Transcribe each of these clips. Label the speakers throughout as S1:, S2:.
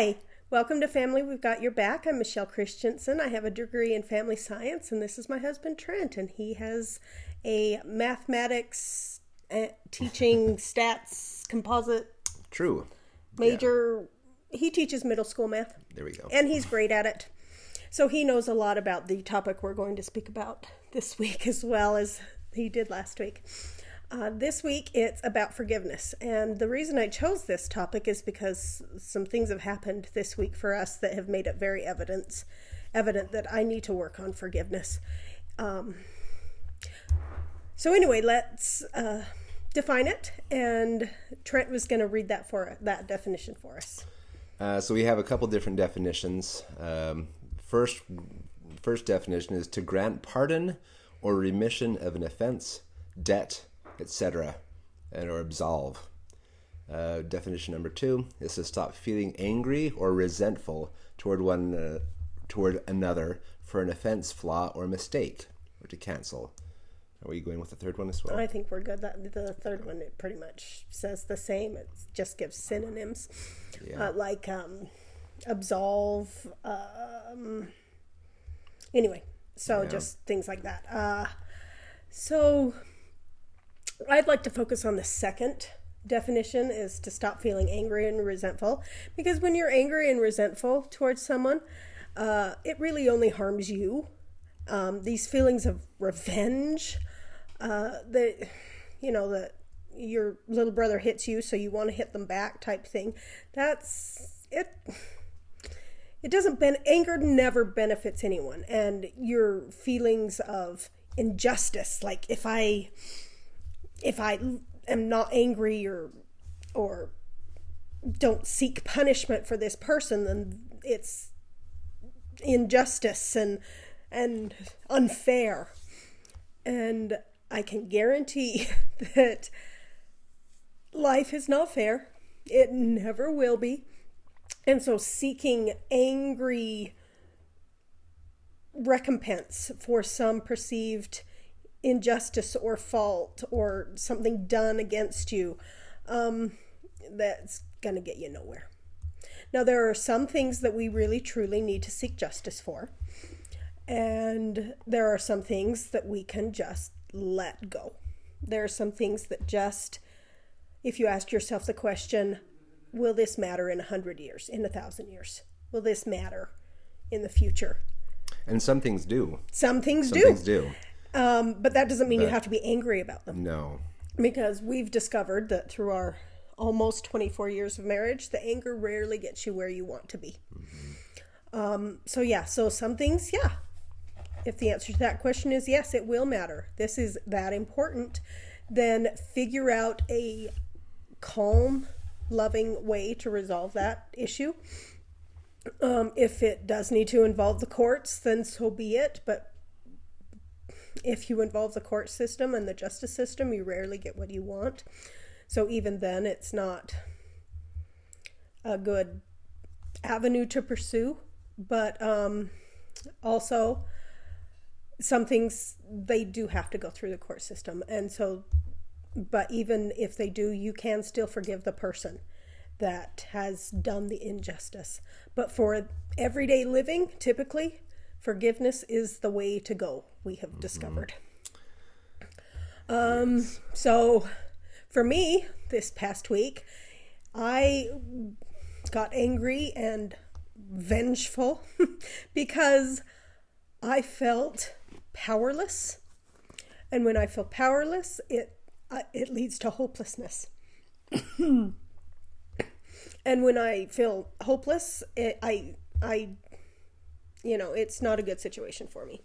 S1: Hi, welcome to Family We've Got Your Back. I'm Michelle Christensen. I have a degree in family science, and this is my husband Trent, and he has a mathematics teaching stats composite
S2: True.
S1: major. Yeah. He teaches middle school math.
S2: There we go.
S1: And he's great at it. So he knows a lot about the topic we're going to speak about this week as well as he did last week. This week it's about forgiveness, and the reason I chose this topic is because some things have happened this week for us that have made it very evident that I need to work on forgiveness. So anyway, let's define it, and Trent was going to read that definition for us.
S2: So we have a couple different definitions. First definition is to grant pardon or remission of an offense, debt, etc., or absolve. Definition number 2 is to stop feeling angry or resentful toward another for an offense, flaw, or mistake, or to cancel. Are we going with the third one as well?
S1: I think we're good. The third one, it pretty much says the same. It just gives synonyms, like absolve. Anyway, so just things like that. So I'd like to focus on the second definition, is to stop feeling angry and resentful, because when you're angry and resentful towards someone, it really only harms you. These feelings of revenge, that your little brother hits you, so you want to hit them back type thing. That's it. Anger never benefits anyone, and your feelings of injustice, like if I am not angry or don't seek punishment for this person, then it's injustice and unfair. And I can guarantee that life is not fair. It never will be. And so seeking angry recompense for some perceived injustice or fault or something done against you, that's going to get you nowhere. Now, there are some things that we really truly need to seek justice for, and there are some things that we can just let go. There are some things that just, if you ask yourself the question, will this matter in 100 years, in 1,000 years? Will this matter in the future?
S2: And some things do.
S1: Some things do. But that doesn't mean you have to be angry about them.
S2: No.
S1: Because we've discovered that through our almost 24 years of marriage, the anger rarely gets you where you want to be. Mm-hmm. So some things, if the answer to that question is yes, it will matter. This is that important. Then figure out a calm, loving way to resolve that issue. If it does need to involve the courts, then so be it. But if you involve the court system and the justice system, you rarely get what you want. So even then, it's not a good avenue to pursue. But also, some things, they do have to go through the court system. And so, but even if they do, you can still forgive the person that has done the injustice. But for everyday living, typically, forgiveness is the way to go, we have discovered. So for me, this past week, I got angry and vengeful because I felt powerless. And when I feel powerless, it leads to hopelessness. And when I feel hopeless, it's not a good situation for me.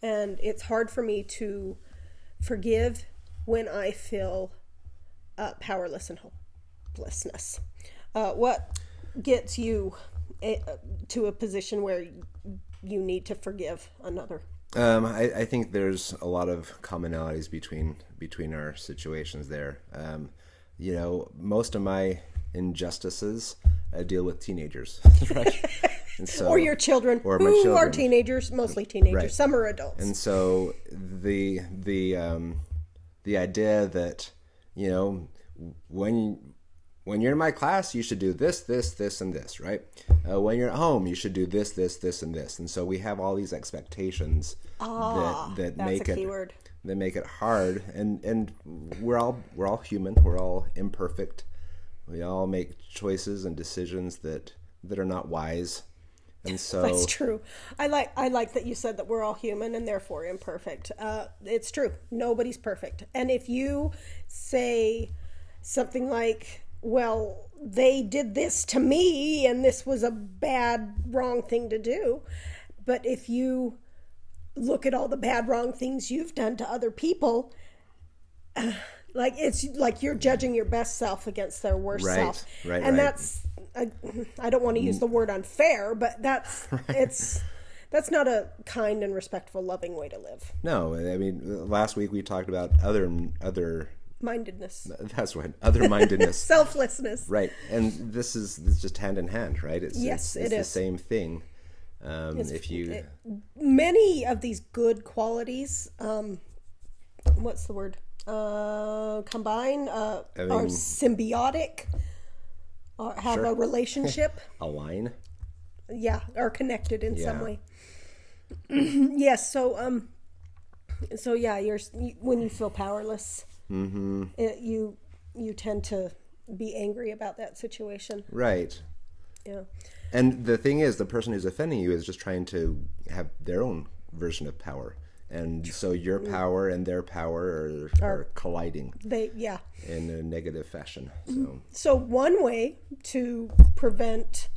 S1: And it's hard for me to forgive when I feel powerless and hopelessness. What gets you to a position where you need to forgive another?
S2: I think there's a lot of commonalities between our situations there. Most of my injustices deal with teenagers, right?
S1: And so, or your children, who are teenagers, mostly teenagers. Right. Some are adults.
S2: And so the idea that when when you're in my class, you should do this, this, this, and this, right? When you're at home, you should do this, this, this, and this. And so we have all these expectations that make it hard. And we're all human. We're all imperfect. We all make choices and decisions that are not wise. And so
S1: that's true. I like that you said that we're all human and therefore imperfect. It's true. Nobody's perfect. And if you say something like, well, they did this to me and this was a bad, wrong thing to do. But if you look at all the bad, wrong things you've done to other people, like it's like you're judging your best self against their worst self.
S2: Right.
S1: And that's, I don't want to use the word unfair, but that's, that's not a kind and respectful, loving way to live.
S2: No, I mean, last week we talked about other
S1: mindedness.
S2: That's right. Other-mindedness.
S1: Selflessness.
S2: Right. And it's just hand in hand, right? It's the same thing.
S1: Many of these good qualities, what's the word? Combine, are symbiotic, or have a relationship.
S2: Align.
S1: Yeah, are connected in some way. Yes. So yeah, when you feel powerless, you tend to be angry about that situation.
S2: Right.
S1: Yeah.
S2: And the thing is, the person who's offending you is just trying to have their own version of power. And so your power and their power are colliding. In a negative fashion.
S1: So one way to prevent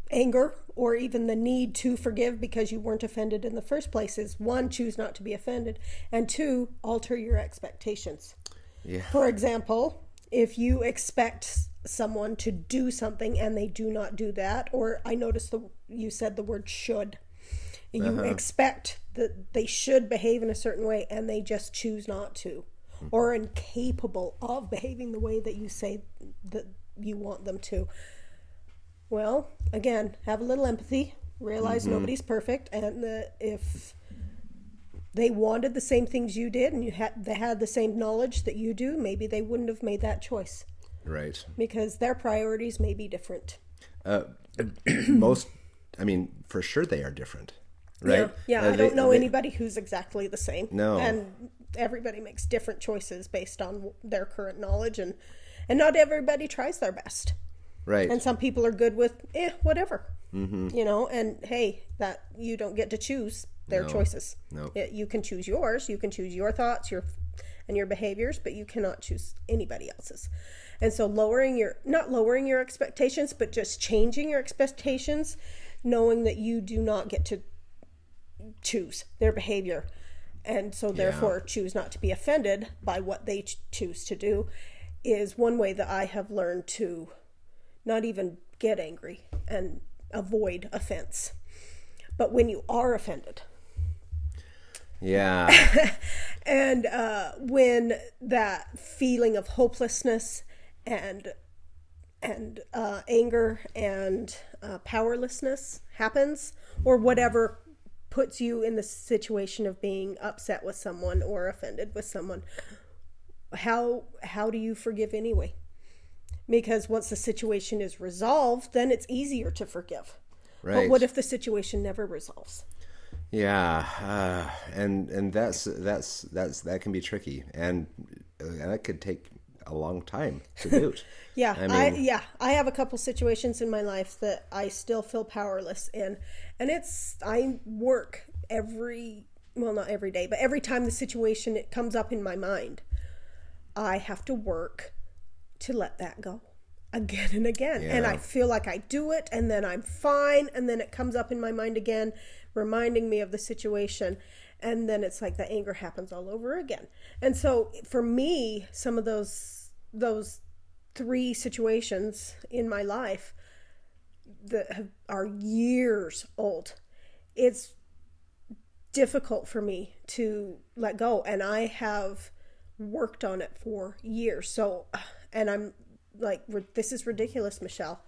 S1: anger or even the need to forgive because you weren't offended in the first place is, one, choose not to be offended, and two, alter your expectations.
S2: Yeah.
S1: For example, if you expect someone to do something and they do not do that, or I noticed you said the word should. You expect that they should behave in a certain way and they just choose not to, or are incapable of behaving the way that you say that you want them to. Well, again, have a little empathy, realize nobody's perfect, and if they wanted the same things you did and they had the same knowledge that you do, maybe they wouldn't have made that choice.
S2: Right.
S1: Because their priorities may be different.
S2: For sure they are different. Right?
S1: Yeah. I don't know anybody who's exactly the same.
S2: No.
S1: And everybody makes different choices based on their current knowledge, and not everybody tries their best.
S2: Right.
S1: And some people are good with whatever. And hey, that you don't get to choose their choices.
S2: No.
S1: You can choose yours. You can choose your thoughts, and your behaviors, but you cannot choose anybody else's. And so not lowering your expectations, but just changing your expectations, knowing that you do not get to choose their behavior, and so therefore choose not to be offended by what they choose to do, is one way that I have learned to not even get angry and avoid offense. But when you are offended, and when that feeling of hopelessness and anger and powerlessness happens, or whatever puts you in the situation of being upset with someone or offended with someone, how do you forgive anyway? Because once the situation is resolved, then it's easier to forgive. Right. But what if the situation never resolves?
S2: Yeah, and that can be tricky, and that could take a long time to boot.
S1: I have a couple situations in my life that I still feel powerless in, and I work not every day, but every time the situation it comes up in my mind, I have to work to let that go again and again. And I feel like I do it, and then I'm fine, and then it comes up in my mind again, reminding me of the situation, and then it's like the anger happens all over again. And so for me, some of those 3 situations in my life that are years old, it's difficult for me to let go, and I have worked on it for years. So, and I'm like, this is ridiculous, Michelle.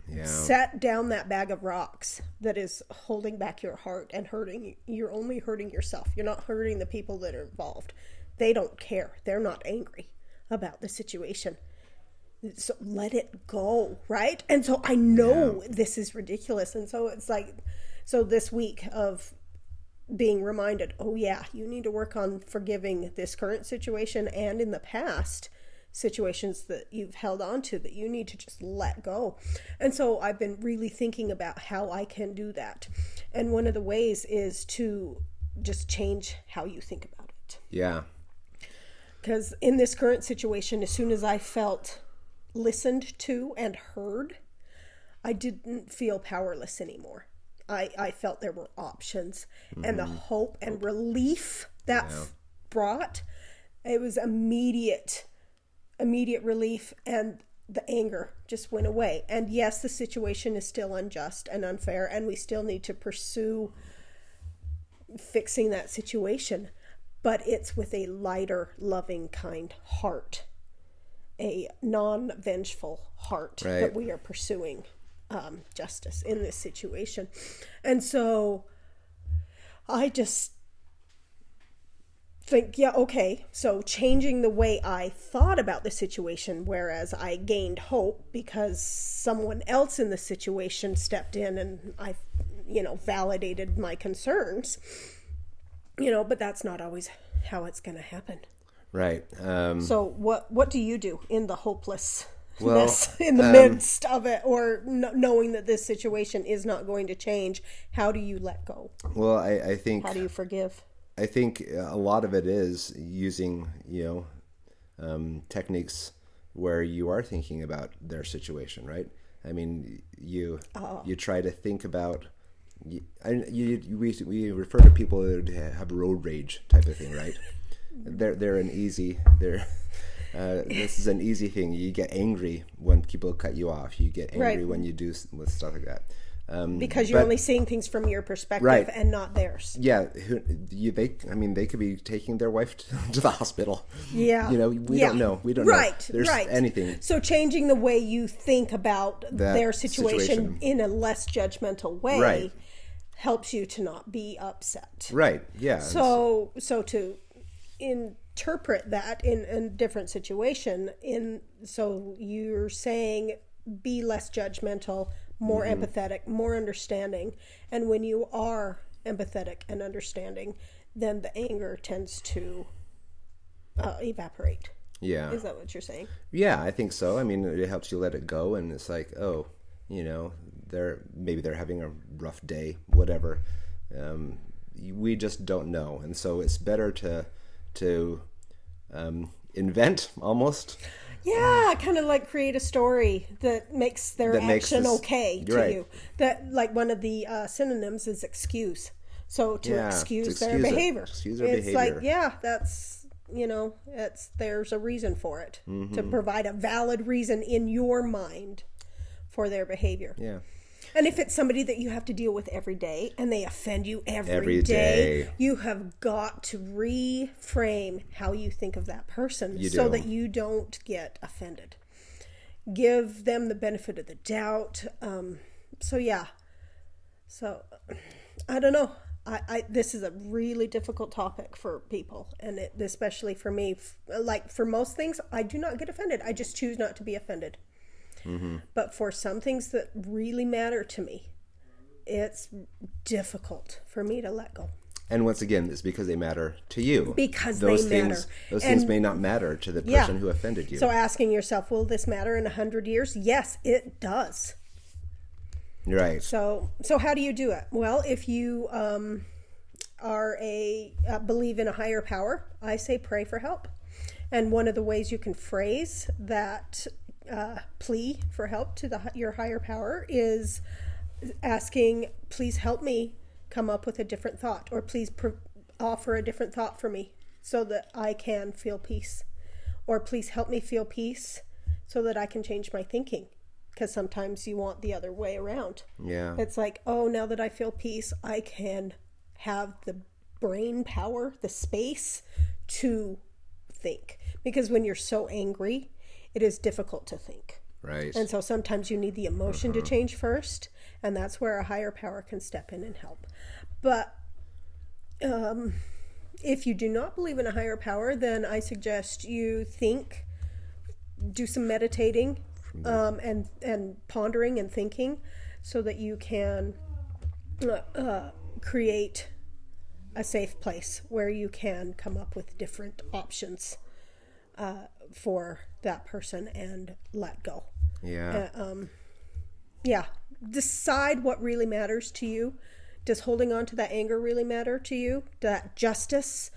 S2: Yeah.
S1: Set down that bag of rocks that is holding back your heart and hurting. You're only hurting yourself. You're not hurting the people that are involved. They don't care. They're not angry about the situation. So let it go, right? And so I know this is ridiculous. And so it's like, so this week of being reminded, oh yeah, you need to work on forgiving this current situation and in the past situations that you've held on to that you need to just let go. And so I've been really thinking about how I can do that. And one of the ways is to just change how you think about it.
S2: Yeah.
S1: Because in this current situation, as soon as I felt listened to and heard, I didn't feel powerless anymore. I felt there were options, and the hope and relief that brought, it was immediate relief, and the anger just went away. And yes, the situation is still unjust and unfair, and we still need to pursue fixing that situation, but it's with a lighter, loving, kind heart, a non-vengeful heart that we are pursuing justice in this situation. And so I just think, yeah, okay, so changing the way I thought about the situation, whereas I gained hope because someone else in the situation stepped in and I, validated my concerns, but that's not always how it's going to happen.
S2: Right.
S1: So what do you do in the hopelessness, in the midst of it, or knowing that this situation is not going to change? How do you let go?
S2: Well, I think...
S1: How do you forgive?
S2: I think a lot of it is using, techniques where you are thinking about their situation, right? I mean, you try to think about... We refer to people that have road rage type of thing, right? This is an easy thing. You get angry when people cut you off. You get angry when you do with stuff like that.
S1: Because you're only seeing things from your perspective and not theirs.
S2: Yeah, they could be taking their wife to the hospital.
S1: Yeah,
S2: we don't know. We don't know. There's anything.
S1: So changing the way you think about their situation in a less judgmental way helps you to not be upset.
S2: Right. Yeah.
S1: So to interpret that in a different situation, so you're saying be less judgmental, more empathetic, more understanding. And when you are empathetic and understanding, then the anger tends to evaporate.
S2: Yeah.
S1: Is that what you're saying?
S2: Yeah, I think so. I mean, it helps you let it go, and it's like, they're having a rough day, whatever. We just don't know. And so it's better to invent almost.
S1: Yeah, kind of like create a story that makes their action okay to you. That, like, one of the synonyms is excuse. So to excuse their behavior.
S2: Excuse their behavior.
S1: It's like, that's, there's a reason for it. To provide a valid reason in your mind for their behavior.
S2: Yeah.
S1: And if it's somebody that you have to deal with every day and they offend you every day, you have got to reframe how you think of that person so that you don't get offended. Give them the benefit of the doubt. So I don't know. This is a really difficult topic for people, and especially for me. Like, for most things, I do not get offended. I just choose not to be offended. But for some things that really matter to me, it's difficult for me to let go.
S2: And once again, it's because they matter to you.
S1: Because
S2: those
S1: they
S2: things,
S1: matter.
S2: Those things may not matter to the person who offended you.
S1: So asking yourself, will this matter in 100 years? Yes, it does.
S2: Right.
S1: So how do you do it? Well, if you believe in a higher power, I say pray for help. And one of the ways you can phrase that plea for help to your higher power is asking, please help me come up with a different thought, or please offer a different thought for me so that I can feel peace, or please help me feel peace so that I can change my thinking, because sometimes you want the other way around.
S2: Yeah.
S1: It's like, oh, now that I feel peace, I can have the brain power, the space to think, because when you're so angry, it is difficult to think.
S2: Right.
S1: And so sometimes you need the emotion to change first, and that's where a higher power can step in and help. But if you do not believe in a higher power, then I suggest you think do some meditating and pondering and thinking so that you can create a safe place where you can come up with different options for that person and let go.
S2: Yeah.
S1: Yeah. Decide what really matters to you. Does holding on to that anger really matter to you? That justice?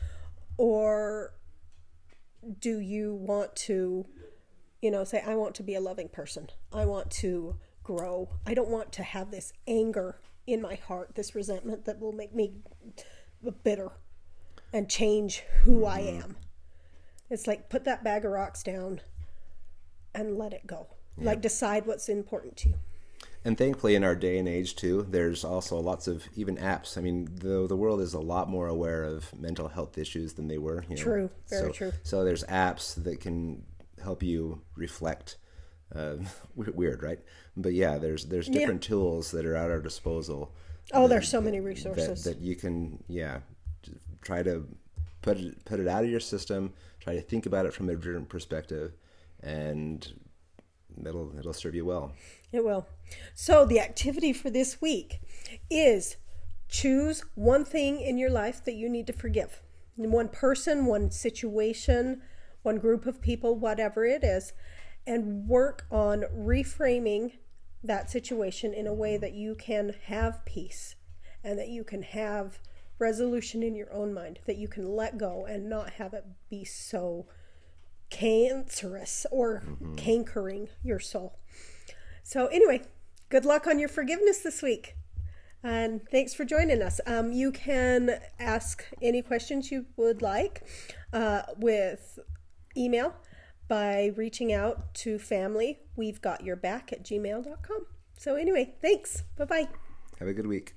S1: Or do you want to, say, I want to be a loving person. I want to grow. I don't want to have this anger in my heart, this resentment that will make me bitter and change who I am. It's like, put that bag of rocks down and let it go. Yeah. Like, decide what's important to you.
S2: And thankfully, in our day and age, too, there's also lots of even apps. I mean, the world is a lot more aware of mental health issues than they were.
S1: True. Very true.
S2: So there's apps that can help you reflect. Weird, right? But yeah, there's different tools that are at our disposal.
S1: There's so many resources.
S2: That you can, try to put it out of your system, try to think about it from a different perspective, and it'll serve you well.
S1: It will. So the activity for this week is choose one thing in your life that you need to forgive. One person, one situation, one group of people, whatever it is, and work on reframing that situation in a way that you can have peace and that you can have resolution in your own mind, that you can let go and not have it be so cancerous or cankering your soul. So anyway, good luck on your forgiveness this week. And thanks for joining us. You can ask any questions you would like with email by reaching out to family. We've got your back at gmail.com. So anyway, thanks. Bye-bye.
S2: Have a good week.